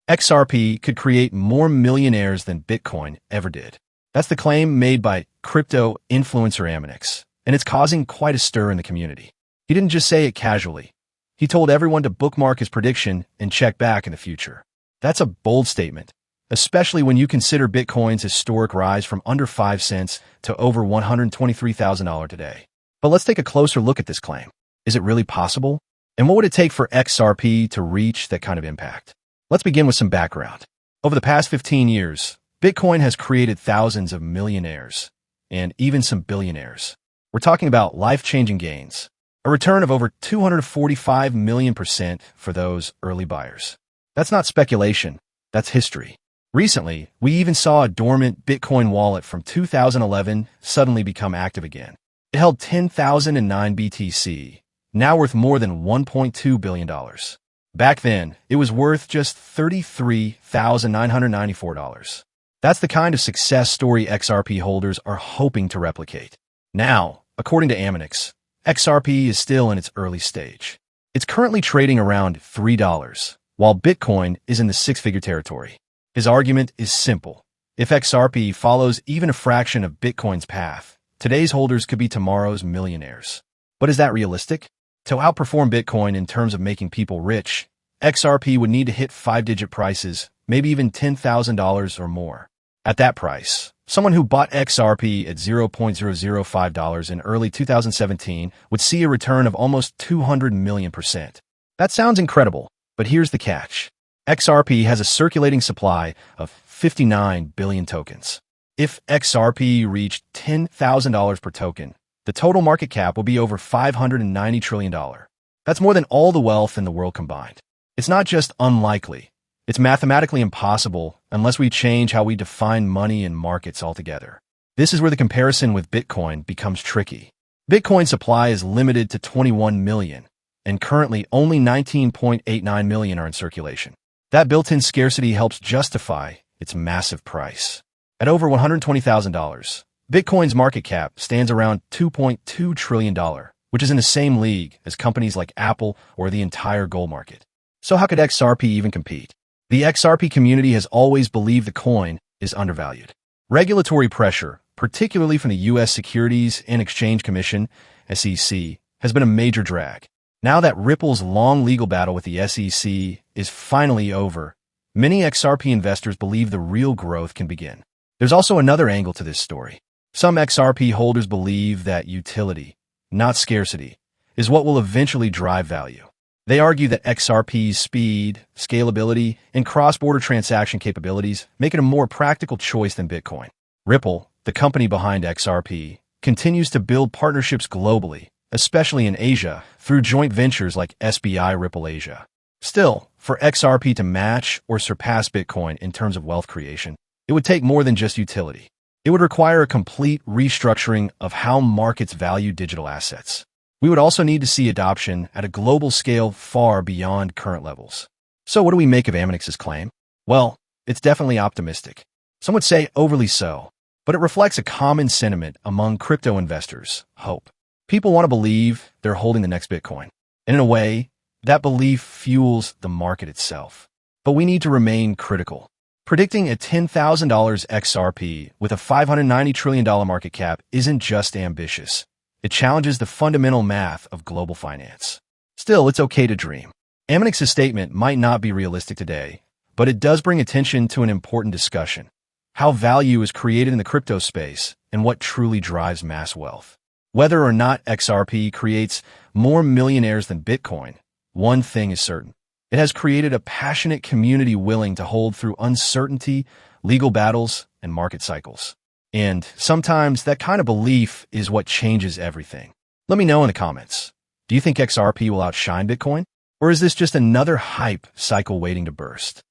XRP could create more millionaires than Bitcoin ever did. That's the claim made by crypto influencer Amonyx, and it's causing quite a stir in the community. He didn't just say it casually. He told everyone to bookmark his prediction and check back in the future. That's a bold statement, especially when you consider Bitcoin's historic rise from under 5 cents to over $123,000 today. But let's take a closer look at this claim. Is it really possible? And what would it take for XRP to reach that kind of impact? Let's begin with some background. Over the past 15 years, Bitcoin has created thousands of millionaires and even some billionaires. We're talking about life-changing gains, a return of over 245 million% for those early buyers. That's not speculation, that's history. Recently, we even saw a dormant Bitcoin wallet from 2011 suddenly become active again. It held 10,009 BTC, now worth more than $1.2 billion. Back then, it was worth just $33,994. That's the kind of success story XRP holders are hoping to replicate. Now, according to Amonyx, XRP is still in its early stage. It's currently trading around $3, while Bitcoin is in the six-figure territory. His argument is simple. If XRP follows even a fraction of Bitcoin's path, today's holders could be tomorrow's millionaires. But is that realistic? To outperform Bitcoin in terms of making people rich, XRP would need to hit 5-digit prices, maybe even $10,000 or more. At that price, someone who bought XRP at $0.005 in early 2017 would see a return of almost 200 million%. That sounds incredible, but here's the catch. XRP has a circulating supply of 59 billion tokens. If XRP reached $10,000 per token, the total market cap will be over $590 trillion. That's more than all the wealth in the world combined. It's not just unlikely. It's mathematically impossible unless we change how we define money and markets altogether. This is where the comparison with Bitcoin becomes tricky. Bitcoin's supply is limited to 21 million, and currently only 19.89 million are in circulation. That built-in scarcity helps justify its massive price. At over $120,000, Bitcoin's market cap stands around $2.2 trillion, which is in the same league as companies like Apple or the entire gold market. So how could XRP even compete? The XRP community has always believed the coin is undervalued. Regulatory pressure, particularly from the U.S. Securities and Exchange Commission, SEC, has been a major drag. Now that Ripple's long legal battle with the SEC is finally over, many XRP investors believe the real growth can begin. There's also another angle to this story. Some XRP holders believe that utility, not scarcity, is what will eventually drive value. They argue that XRP's speed, scalability, and cross-border transaction capabilities make it a more practical choice than Bitcoin. Ripple, the company behind XRP, continues to build partnerships globally, especially in Asia, through joint ventures like SBI Ripple Asia. Still, for XRP to match or surpass Bitcoin in terms of wealth creation, it would take more than just utility. It would require a complete restructuring of how markets value digital assets. We would also need to see adoption at a global scale far beyond current levels. So what do we make of Amonyx's claim? Well, it's definitely optimistic. Some would say overly so, but it reflects a common sentiment among crypto investors: hope. People want to believe they're holding the next Bitcoin. And in a way, that belief fuels the market itself. But we need to remain critical. Predicting a $10,000 XRP with a $590 trillion market cap isn't just ambitious. It challenges the fundamental math of global finance. Still, it's okay to dream. Amonyx's statement might not be realistic today, but it does bring attention to an important discussion: how value is created in the crypto space and what truly drives mass wealth. Whether or not XRP creates more millionaires than Bitcoin, one thing is certain. It has created a passionate community willing to hold through uncertainty, legal battles, and market cycles. And sometimes that kind of belief is what changes everything. Let me know in the comments. Do you think XRP will outshine Bitcoin? Or is this just another hype cycle waiting to burst?